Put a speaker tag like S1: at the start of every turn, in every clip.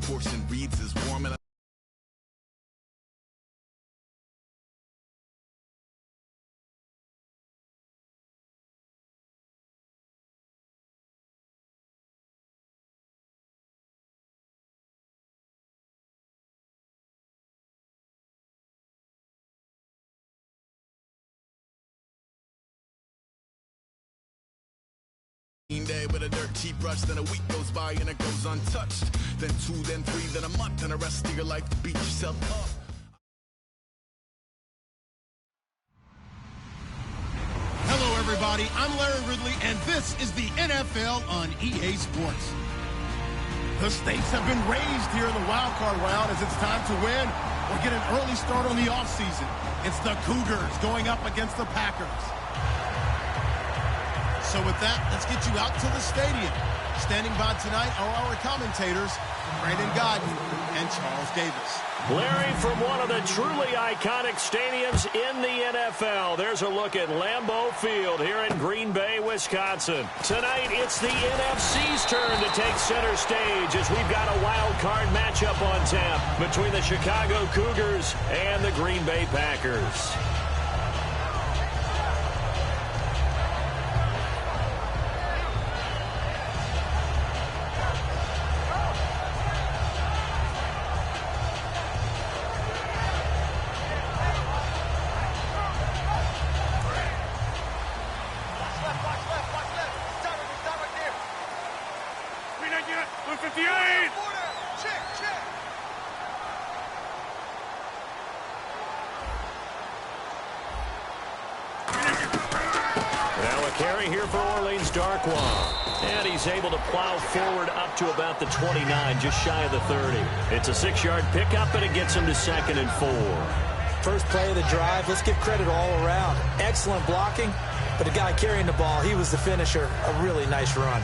S1: portion reads as warm and day with a dirt cheap brush, then a week goes by and it goes untouched. Then 2, then 3, then a month, and the rest of your life to beat yourself up.
S2: Hello, everybody. I'm Larry Ridley, and this is the NFL on EA Sports. The stakes have been raised here in the wild card round as it's time to win or get an early start on the offseason. It's the Cougars going up against the Packers. So with that, let's get you out to the stadium. Standing by tonight are our commentators, Brandon Godden and Charles Davis.
S3: Larry, from one of the truly iconic stadiums in the NFL, there's a look at Lambeau Field here in Green Bay, Wisconsin. Tonight, it's the NFC's turn to take center stage as we've got a wild card matchup on tap between the Chicago Cougars and the Green Bay Packers. And he's able to plow forward up to about the 29, just shy of the 30. It's a 6-yard pickup, and it gets him to 2nd and 4.
S4: First play of the drive, let's give credit all around. Excellent blocking, but the guy carrying the ball, he was the finisher. A really nice run.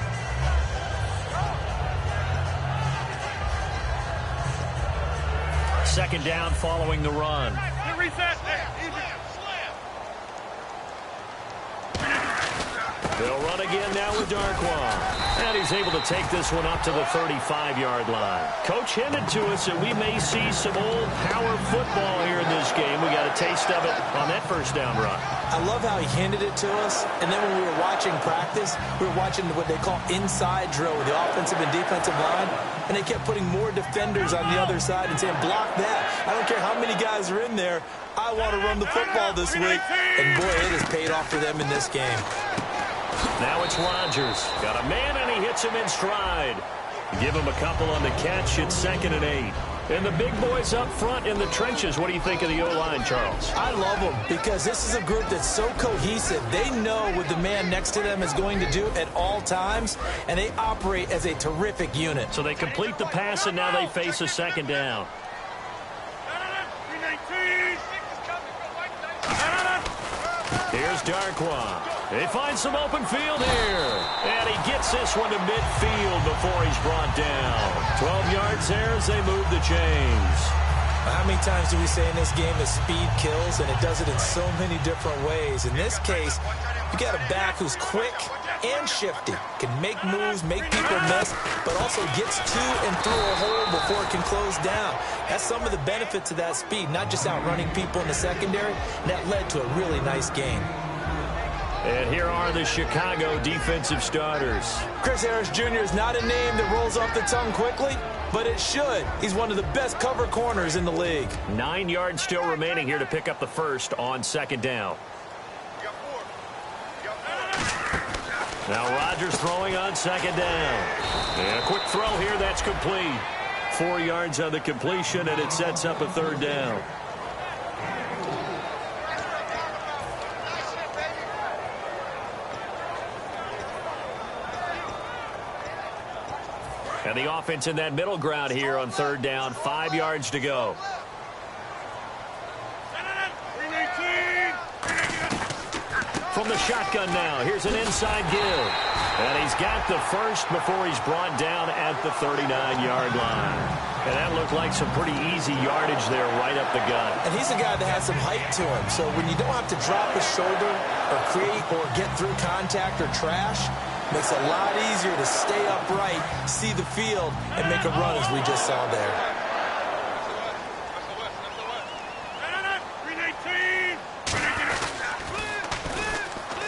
S3: Second down following the run. They'll run again now with Darkwa. And he's able to take this one up to the 35-yard line. Coach hinted to us that we may see some old power football here in this game. We got a taste of it on that first down run.
S4: I love how he hinted it to us. And then when we were watching practice, we were watching what they call inside drill with the offensive and defensive line. And they kept putting more defenders on the other side and saying, block that. I don't care how many guys are in there. I want to run the football this week. And boy, it has paid off for them in this game.
S3: Now it's Rodgers. Got a man, and he hits him in stride. Give him a couple on the catch. It's 2nd and 8. And the big boys up front in the trenches. What do you think of the O-line, Charles?
S4: I love them because this is a group that's so cohesive. They know what the man next to them is going to do at all times, and they operate as a terrific unit.
S3: So they complete the pass, and now they face a 2nd down. Here's Darkwa. They find some open field here. And he gets this one to midfield before he's brought down. 12 yards there as they move the chains.
S4: How many times do we say in this game that speed kills, and it does it in so many different ways? In this case, you got a back who's quick and shifty, can make moves, make people miss, but also gets to and through a hole before it can close down. That's some of the benefits of that speed, not just outrunning people in the secondary. And that led to a really nice game.
S3: And here are the Chicago defensive starters.
S4: Chris Harris Jr. is not a name that rolls off the tongue quickly, but it should. He's one of the best cover corners in the league.
S3: 9 yards still remaining here to pick up the first on 2nd down. Now Rodgers throwing on 2nd down. And a quick throw here, that's complete. 4 yards on the completion, and it sets up a 3rd down. And the offense in that middle ground here on 3rd down. 5 yards to go. From the shotgun now, here's an inside give. And he's got the first before he's brought down at the 39-yard line. And that looked like some pretty easy yardage there right up the gut.
S4: And he's a guy that has some height to him. So when you don't have to drop his shoulder or create or get through contact or trash, Makes it a lot easier to stay upright, see the field, and make a run as we just saw there.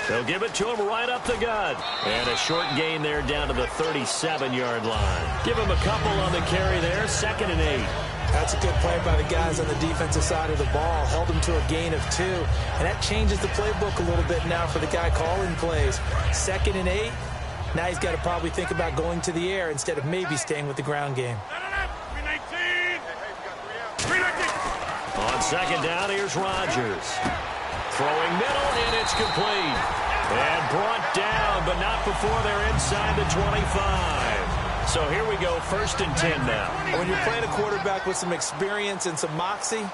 S3: They'll give it to him right up the gut. And a short gain there down to the 37-yard line. Give him a couple on the carry there, 2nd and 8.
S4: That's a good play by the guys on the defensive side of the ball. Held him to a gain of 2. And that changes the playbook a little bit now for the guy calling plays. 2nd and 8. Now he's got to probably think about going to the air instead of maybe staying with the ground game.
S3: On 2nd down, here's Rodgers. Throwing middle, and it's complete. And brought down, but not before they're inside the 25. So here we go, 1st and 10 now.
S4: When you're playing a quarterback with some experience and some moxie,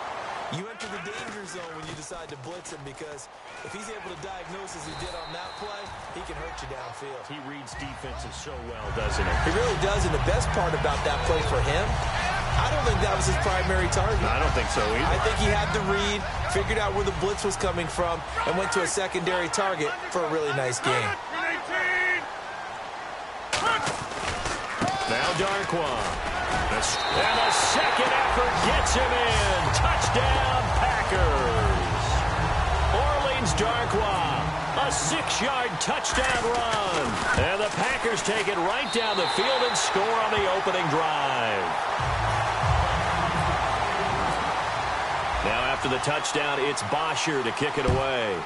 S4: you enter the danger zone when you decide to blitz him, because if he's able to diagnose as he did on that play, he can hurt you downfield.
S3: He reads defenses so well, doesn't he?
S4: He really does, and the best part about that play for him, I don't think that was his primary target.
S3: I don't think so either.
S4: I think he had the read, figured out where the blitz was coming from, and went to a secondary target for a really nice game.
S3: Now Darkwa. And a second effort gets him in. Touchdown, Packers. Orleans Darkwa. A 6-yard touchdown run. And the Packers take it right down the field and score on the opening drive. Now after the touchdown, it's Bosher to kick it away.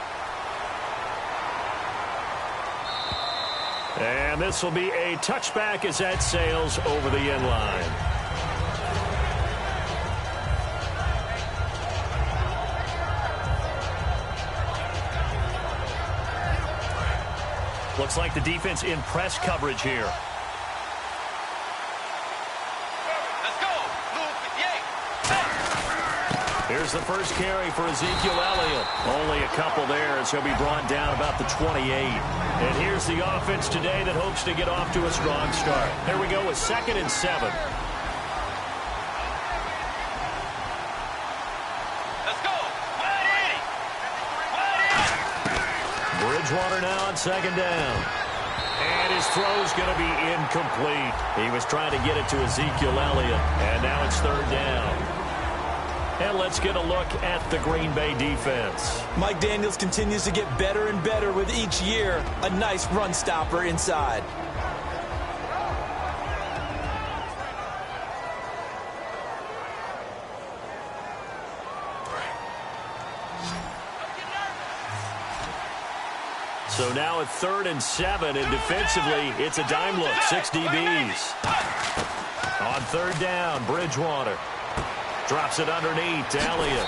S3: And this will be a touchback as that sails over the end line. Looks like the defense in press coverage here. Here's the first carry for Ezekiel Elliott. Only a couple there, and he'll be brought down about the 28. And here's the offense today that hopes to get off to a strong start. There we go with 2nd and 7.
S5: Let's go.
S3: Bridgewater now on 2nd down. And his throw's going to be incomplete. He was trying to get it to Ezekiel Elliott, and now it's 3rd down. And let's get a look at the Green Bay defense.
S4: Mike Daniels continues to get better and better with each year. A nice run stopper inside.
S3: So now at 3rd and 7, and defensively, it's a dime look. 6 DBs. On 3rd down, Bridgewater. Drops it underneath to Elliott.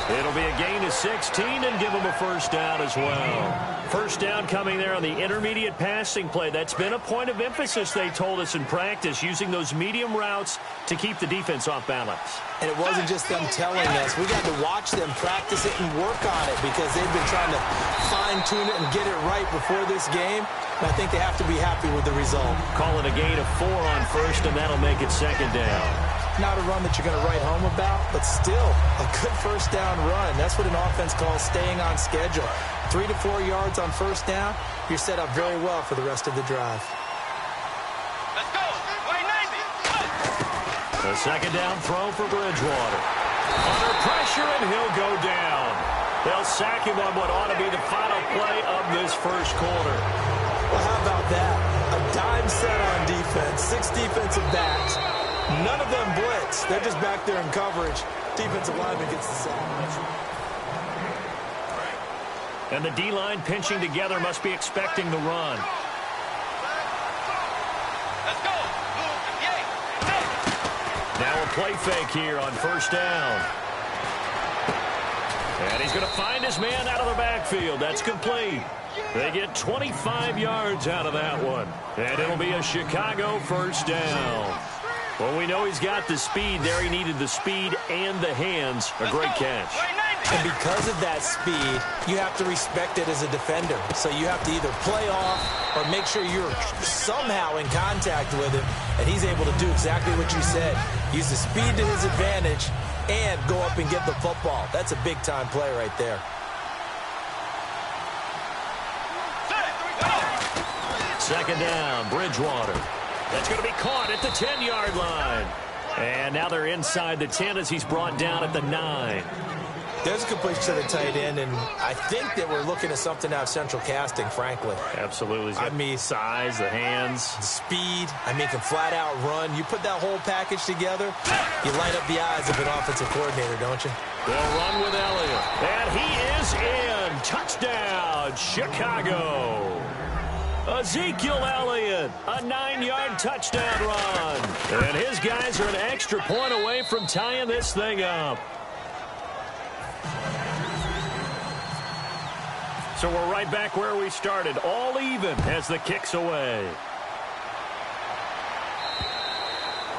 S3: It'll be a gain of 16 and give him a 1st down as well. 1st down coming there on the intermediate passing play. That's been a point of emphasis, they told us in practice, using those medium routes to keep the defense off balance.
S4: And it wasn't just them telling us. We got to watch them practice it and work on it, because they've been trying to fine-tune it and get it right before this game. And I think they have to be happy with the result.
S3: Calling a gain of 4 on 1st, and that'll make it 2nd down.
S4: Not a run that you're going to write home about, but still a good 1st down run. That's what an offense calls staying on schedule. 3 to 4 yards on 1st down, you're set up very well for the rest of the drive.
S5: Let's go.
S3: A 2nd down throw for Bridgewater. Under pressure, and he'll go down. They'll sack him on what ought to be the final play of this 1st quarter.
S4: Well, how about that? A dime set on defense, 6 defensive backs. None of them blitz. They're just back there in coverage. Defensive lineman gets the sack.
S3: And the D-line pinching together must be expecting the run.
S5: Let's go.
S3: Now a play fake here on 1st down. And he's going to find his man out of the backfield. That's complete. They get 25 yards out of that one. And it'll be a Chicago 1st down. Well, we know he's got the speed there. He needed the speed and the hands. A great catch.
S4: And because of that speed, you have to respect it as a defender. So you have to either play off or make sure you're somehow in contact with him. And he's able to do exactly what you said. Use the speed to his advantage and go up and get the football. That's a big-time play right there.
S3: Second down, Bridgewater. That's going to be caught at the 10-yard line. And now they're inside the 10 as he's brought down at the 9.
S4: There's a completion to the tight end, and I think that we're looking at something out of central casting, frankly.
S3: Absolutely. I mean, size, the hands.
S4: The speed. I mean, can flat out run. You put that whole package together, you light up the eyes of an offensive coordinator, don't you?
S3: They'll run with Elliott. And he is in. Touchdown, Chicago. Ezekiel Elliott, a 9-yard touchdown run. And his guys are an extra point away from tying this thing up. So we're right back where we started, all even as the kick's away.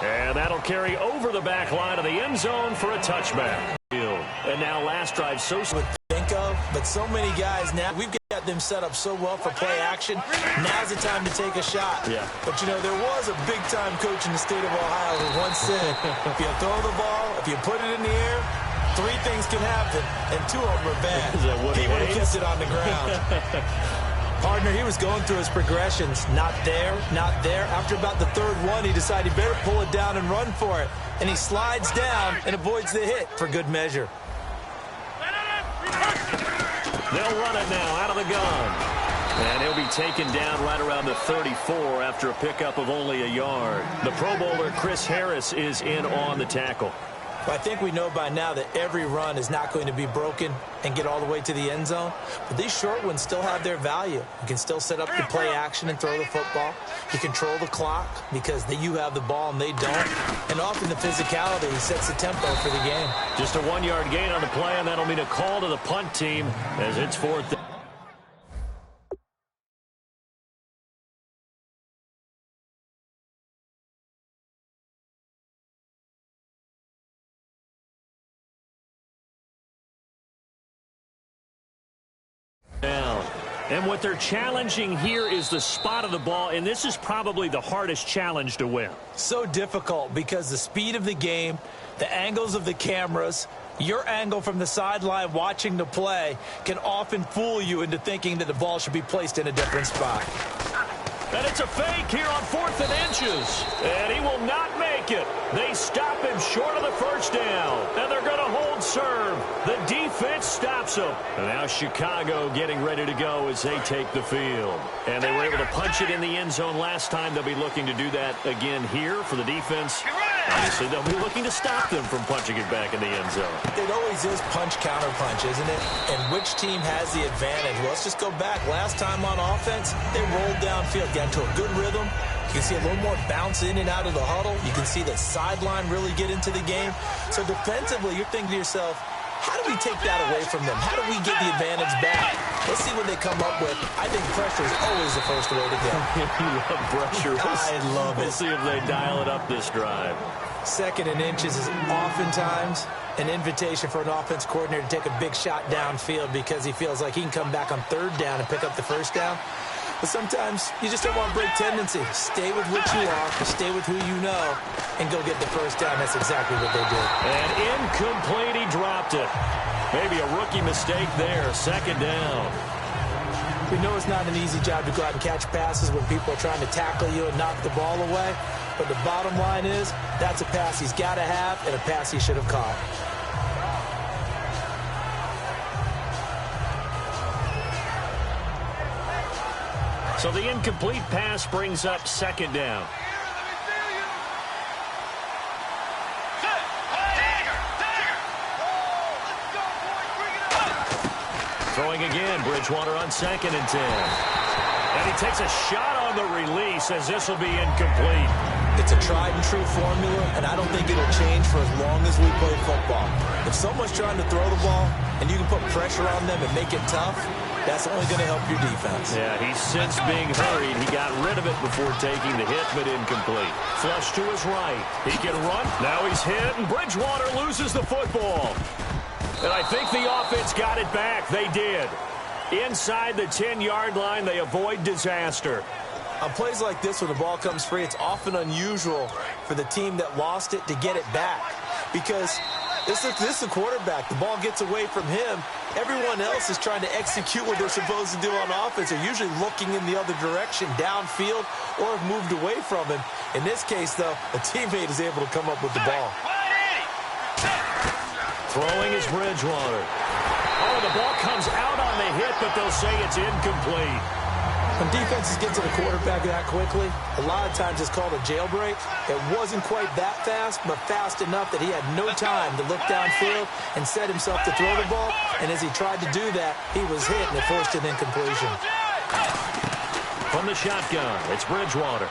S3: And that'll carry over the back line of the end zone for a touchback. And now last drive, Saucy
S4: would think of, but so many guys now, we've got them set up so well for play action. Now's the time to take a shot.
S3: Yeah.
S4: But, you know, there was a big-time coach in the state of Ohio who once said, if you throw the ball, if you put it in the air, 3 things can happen, and 2 of them are bad. He would have kept it on the ground. Partner, he was going through his progressions. Not there, not there. After about the 3rd one, he decided he better pull it down and run for it. And he slides down and avoids the hit for good measure.
S3: They'll run it now out of the gun. And he'll be taken down right around the 34 after a pickup of only a yard. The Pro Bowler Chris Harris is in on the tackle.
S4: I think we know by now that every run is not going to be broken and get all the way to the end zone. But these short ones still have their value. You can still set up the play action and throw the football. You control the clock because you have the ball and they don't. And often the physicality sets the tempo for the game.
S3: Just a 1-yard gain on the play, and that'll mean a call to the punt team as it's 4th. Down. And what they're challenging here is the spot of the ball, and this is probably the hardest challenge to win.
S4: So difficult because the speed of the game, the angles of the cameras, your angle from the sideline watching the play can often fool you into thinking that the ball should be placed in a different spot.
S3: And it's a fake here on 4th and inches. And he will not make it. They stop him short of the first down. And they're going to hold serve. The defense stops him. And now Chicago getting ready to go as they take the field. And they were able to punch it in the end zone last time. They'll be looking to do that again here for the defense. Obviously, they'll be looking to stop them from punching it back in the end zone.
S4: It always is punch-counter-punch, isn't it? And which team has the advantage? Well, let's just go back. Last time on offense, they rolled downfield, got into a good rhythm. You can see a little more bounce in and out of the huddle. You can see the sideline really get into the game. So defensively, you're thinking to yourself, how do we take that away from them? How do we get the advantage back? Let's see what they come up with. I think pressure is always the first way to go.
S3: You love pressure.
S4: I love it.
S3: We'll see if they dial it up this drive.
S4: 2nd and inches is oftentimes an invitation for an offense coordinator to take a big shot downfield because he feels like he can come back on 3rd down and pick up the first down. But sometimes you just don't want to break tendency. Stay with what you are, stay with who you know, and go get the first down. That's exactly what they did.
S3: And incomplete, he dropped it. Maybe a rookie mistake there. 2nd down.
S4: We know it's not an easy job to go out and catch passes when people are trying to tackle you and knock the ball away. But the bottom line is, that's a pass he's got to have and a pass he should have caught.
S3: So the incomplete pass brings up 2nd down. Throwing again, Bridgewater on 2nd and 10. And he takes a shot on the release as this will be incomplete.
S4: It's a tried-and-true formula, and I don't think it'll change for as long as we play football. If someone's trying to throw the ball and you can put pressure on them and make it tough, that's only going to help your defense.
S3: Yeah, he's since being hurried. He got rid of it before taking the hit, but incomplete. Flush to his right. He can run. Now he's hit, and Bridgewater loses the football. And I think the offense got it back. They did. Inside the 10-yard line, they avoid disaster.
S4: On plays like this, when the ball comes free, it's often unusual for the team that lost it to get it back. Because this is the quarterback. The ball gets away from him, Everyone else is trying to execute what they're supposed to do on offense. They're usually looking in the other direction, downfield, or have moved away from him. In this case, though, a teammate is able to come up with the ball.
S3: Throwing is Bridgewater. Oh, the ball comes out on the hit, but they'll say it's incomplete.
S4: When defenses get to the quarterback that quickly, a lot of times it's called a jailbreak. It wasn't quite that fast, but fast enough that he had no time to look downfield and set himself to throw the ball. And as he tried to do that, he was hit and it forced an incompletion.
S3: From the shotgun, it's Bridgewater.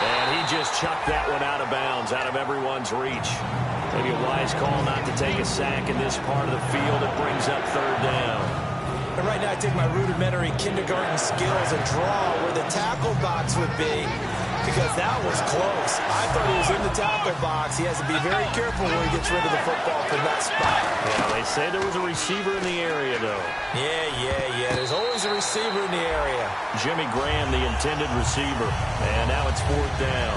S3: And he just chucked that one out of bounds, out of everyone's reach. Maybe a wise call not to take a sack in this part of the field. It brings up third down.
S4: And right now I take my rudimentary kindergarten skills and draw where the tackle box would be, because that was close. I thought he was in the tackle box. He has to be very careful where he gets rid of the football from that spot.
S3: Yeah, they say there was a receiver in the area, though.
S4: Yeah. There's always a receiver in the area.
S3: Jimmy Graham, the intended receiver. And now it's fourth down.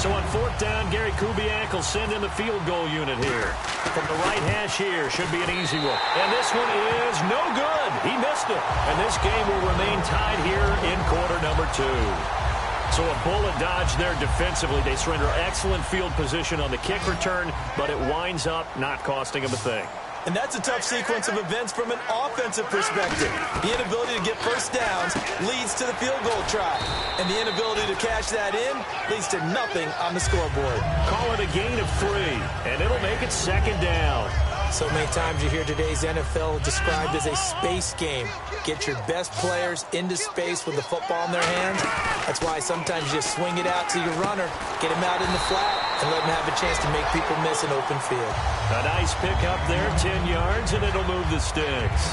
S3: So on fourth down, Gary Kubiak will send in the field goal unit here. From the right hash here, should be an easy one. And this one is no good. He missed it. And this game will remain tied here in quarter number 2. So a bullet dodge there defensively. They surrender excellent field position on the kick return, but it winds up not costing them a thing.
S4: And that's a tough sequence of events from an offensive perspective. The inability to get first downs leads to the field goal try. And the inability to cash that in leads to nothing on the scoreboard.
S3: Call it a gain of 3, and it'll make it second down.
S4: So many times you hear today's NFL described as a space game. Get your best players into space with the football in their hands. That's why sometimes you just swing it out to your runner, get him out in the flat, and let him have a chance to make people miss an open field.
S3: A nice pick up there, 10 yards, and it'll move the sticks.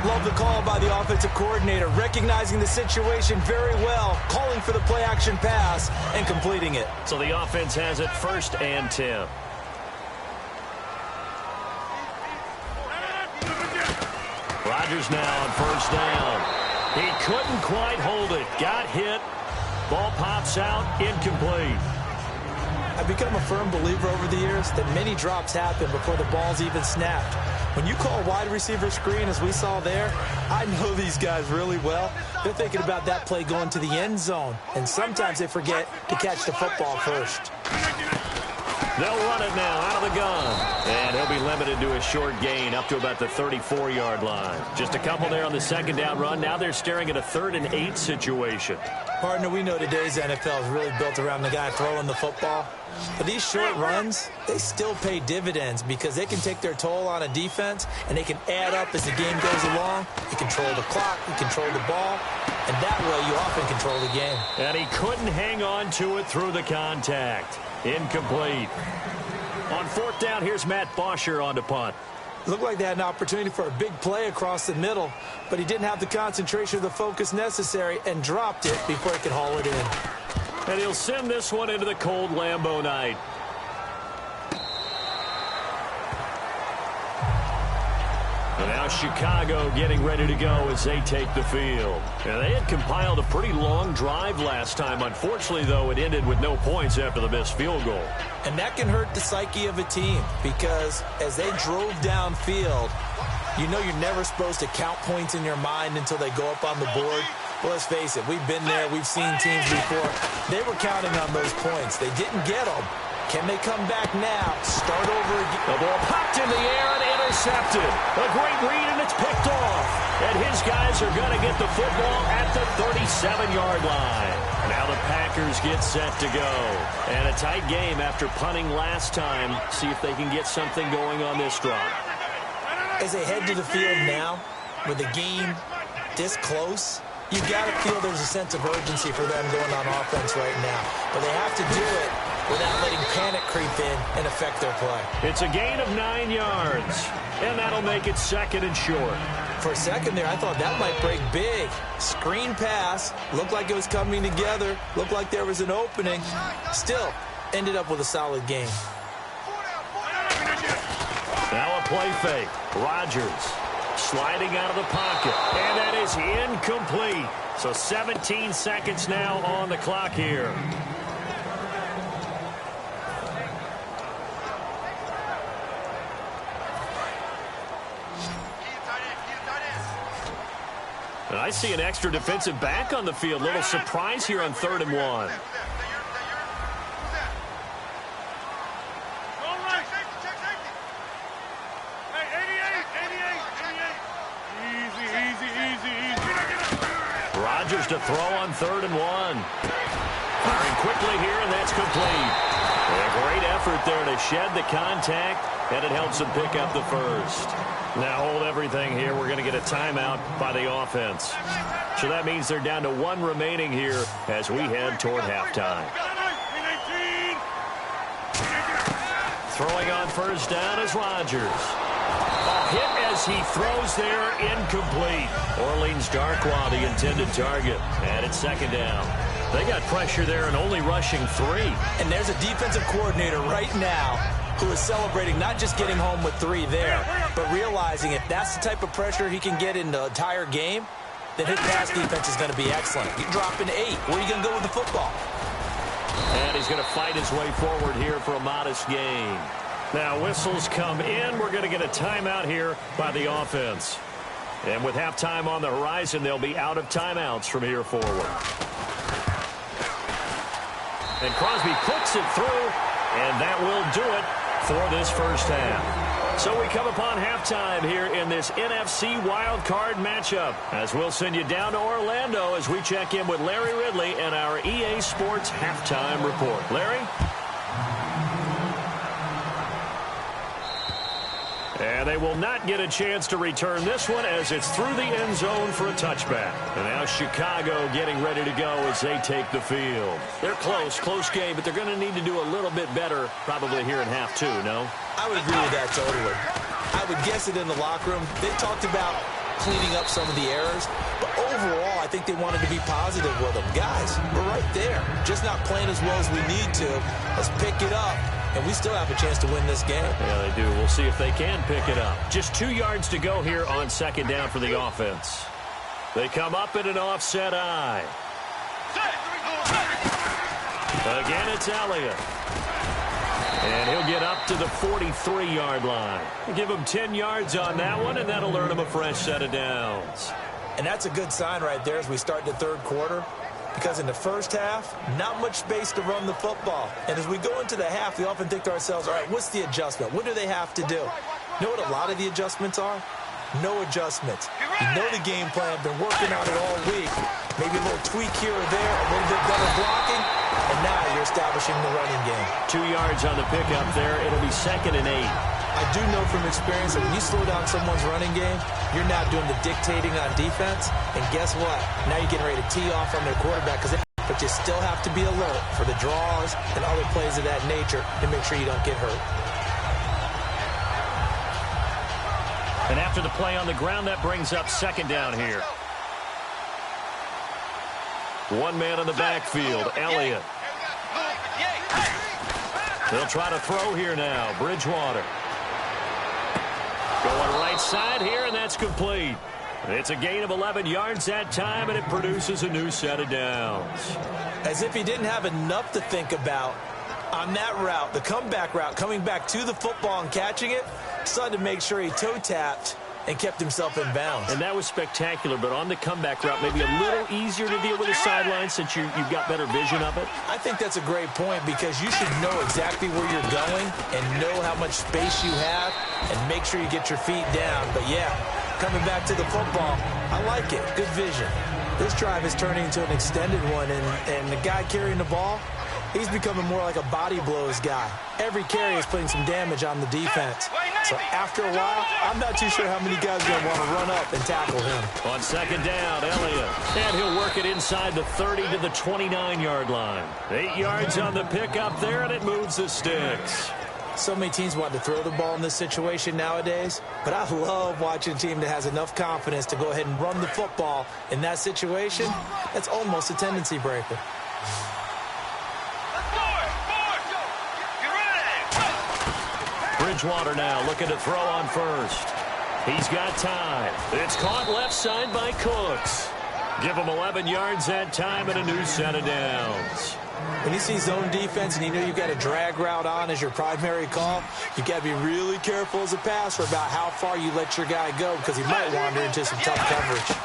S4: Love the call by the offensive coordinator, recognizing the situation very well, calling for the play-action pass, and completing it.
S3: So the offense has it first and 10. Rodgers now on first down. He couldn't quite hold it. Got hit. Ball pops out. Incomplete.
S4: I've become a firm believer over the years that many drops happen before the ball's even snapped. When you call a wide receiver screen, as we saw there, I know these guys really well. They're thinking about that play going to the end zone, and sometimes they forget to catch the football first.
S3: They'll run it now out of the gun. And he'll be limited to a short gain up to about the 34-yard line. Just a couple there on the second down run. Now they're staring at a 3rd and 8 situation.
S4: Partner, we know today's NFL is really built around the guy throwing the football. But these short runs, they still pay dividends because they can take their toll on a defense and they can add up as the game goes along. You control the clock, you control the ball, and that way you often control the game.
S3: And he couldn't hang on to it through the contact. Incomplete. On fourth down, here's Matt Bosher on to punt.
S4: Looked like they had an opportunity for a big play across the middle, but he didn't have the concentration or the focus necessary and dropped it before he could haul it in.
S3: And he'll send this one into the cold Lambeau night. And now Chicago getting ready to go as they take the field. And they had compiled a pretty long drive last time. Unfortunately, though, it ended with no points after the missed field goal.
S4: And that can hurt the psyche of a team because as they drove downfield, you know you're never supposed to count points in your mind until they go up on the board. Well, let's face it, we've been there. We've seen teams before. They were counting on those points. They didn't get them. Can they come back now? Start over again.
S3: The ball popped in the air and intercepted. A great read, and it's picked off. And his guys are going to get the football at the 37-yard line. Now the Packers get set to go. And a tight game after punting last time. See if they can get something going on this drive.
S4: As they head to the field now, with the game this close, you've got to feel there's a sense of urgency for them going on offense right now. But they have to do it without letting panic creep in and affect their play.
S3: It's a gain of 9 yards, and that'll make it second and short.
S4: For a second there, I thought that might break big. Screen pass, looked like it was coming together, looked like there was an opening. Still, ended up with a solid game.
S3: Now a play fake. Rodgers sliding out of the pocket, and that is incomplete. So 17 seconds now on the clock here. And I see an extra defensive back on the field. Little surprise here on 3rd and 1. Rodgers to throw on 3rd and 1. Firing quickly here, and that's complete. A great effort there to shed the contact, and it helps him pick up the first. Now hold everything here. We're going to get a timeout by the offense. So that means they're down to 1 remaining here as we head toward halftime. Throwing on 1st down is Rodgers. A hit as he throws there, incomplete. Orleans Darkwa, the intended target. And it's 2nd down. They got pressure there and only rushing 3.
S4: And there's a defensive coordinator right now who is celebrating not just getting home with 3 there, but realizing if that's the type of pressure he can get in the entire game, then his pass defense is going to be excellent. You drop in 8. Where are you going to go with the football?
S3: And he's going to fight his way forward here for a modest gain. Now whistles come in. We're going to get a timeout here by the offense. And with halftime on the horizon, they'll be out of timeouts from here forward. And Crosby puts it through, and that will do it for this first half. So we come upon halftime here in this NFC Wild Card matchup, as we'll send you down to Orlando as we check in with Larry Ridley and our EA Sports Halftime Report. Larry? And they will not get a chance to return this one as it's through the end zone for a touchback. And now Chicago getting ready to go as they take the field. They're close game, but they're going to need to do a little bit better probably here in half 2, no?
S4: I would agree with that totally. I would guess it in the locker room. They talked about cleaning up some of the errors, but overall I think they wanted to be positive with them. Guys, we're right there. Just not playing as well as we need to. Let's pick it up. And we still have a chance to win this game.
S3: Yeah, they do. We'll see if they can pick it up. Just 2 yards to go here on 2nd down for the offense. They come up in an offset eye. Again, it's Elliott. And he'll get up to the 43-yard line. Give him 10 yards on that one, and that'll earn him a fresh set of downs.
S4: And that's a good sign right there as we start the 3rd quarter. Because in the first half, not much space to run the football. And as we go into the half, we often think to ourselves, all right, what's the adjustment? What do they have to do? You know what a lot of the adjustments are? No adjustments. You know the game plan, been working on it all week. Maybe a little tweak here or there, a little bit better blocking, and now you're establishing the running game.
S3: 2 yards on the pickup there. It'll be 2nd and 8.
S4: I do know from experience that when you slow down someone's running game, you're now doing the dictating on defense. And guess what? Now you're getting ready to tee off on their quarterback. But you still have to be alert for the draws and other plays of that nature to make sure you don't get hurt.
S3: And after the play on the ground, that brings up 2nd down here. 1 man in the backfield, Elliott. They'll try to throw here now, Bridgewater. Going right side here, and that's complete. It's a gain of 11 yards that time, and it produces a new set of downs.
S4: As if he didn't have enough to think about on that route, the comeback route, coming back to the football and catching it, decided to make sure he toe-tapped and kept himself in bounds.
S3: And that was spectacular, but on the comeback route, maybe a little easier to deal with the sideline since you've got better vision of it?
S4: I think that's a great point because you should know exactly where you're going and know how much space you have and make sure you get your feet down. But, yeah, coming back to the football, I like it. Good vision. This drive is turning into an extended one, and the guy carrying the ball, he's becoming more like a body blows guy. Every carry is putting some damage on the defense. So after a while, I'm not too sure how many guys are going to want to run up and tackle him.
S3: On 2nd down, Elliott. And he'll work it inside the 30 to the 29-yard line. 8 yards on the pickup there, and it moves the sticks.
S4: So many teams want to throw the ball in this situation nowadays, but I love watching a team that has enough confidence to go ahead and run the football in that situation. That's almost a tendency breaker.
S3: Bridgewater now looking to throw on first. He's got time. It's caught left side by Cooks. Give him 11 yards that time and a new set of downs.
S4: When you see zone defense and you know you've got a drag route on as your primary call, you've got to be really careful as a passer about how far you let your guy go because he might wander into some tough coverage.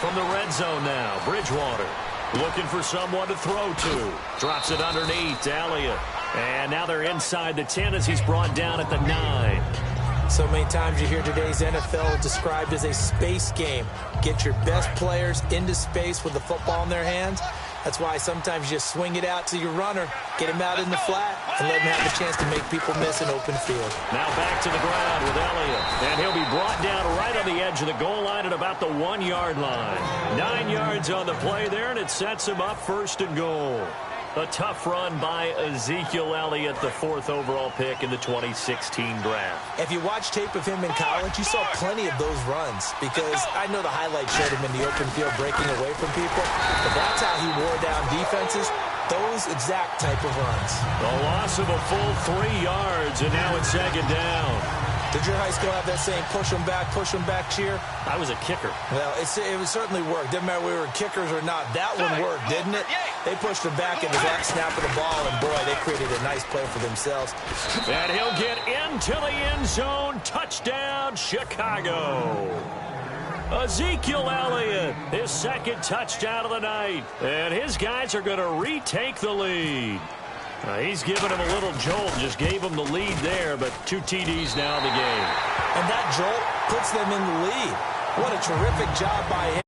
S3: From the red zone now, Bridgewater looking for someone to throw to. Drops it underneath to Elliott. And now they're inside the 10 as he's brought down at the 9.
S4: So many times you hear today's NFL described as a space game. Get your best players into space with the football in their hands. That's why sometimes you just swing it out to your runner, get him out in the flat, and let him have a chance to make people miss an open field.
S3: Now back to the ground with Elliott. And he'll be brought down right on the edge of the goal line at about the 1-yard line. 9 yards on the play there, and it sets him up 1st and goal. A tough run by Ezekiel Elliott, the 4th overall pick in the 2016 draft.
S4: If you watch tape of him in college, you saw plenty of those runs because I know the highlights showed him in the open field breaking away from people, but that's how he wore down defenses, those exact type of runs.
S3: The loss of a full 3 yards, and now it's 2nd down.
S4: Did your high school have that saying, push them back cheer?
S3: I was a kicker.
S4: Well, it certainly worked. Didn't matter if we were kickers or not. That one worked, didn't it? They pushed him back at the back snap of the ball, and boy, they created a nice play for themselves.
S3: And he'll get into the end zone. Touchdown, Chicago. Ezekiel Elliott, his 2nd touchdown of the night. And his guys are going to retake the lead. He's given him a little jolt, just gave him the lead there, but 2 TDs now in the game.
S4: And that jolt puts them in the lead. What a terrific job by him.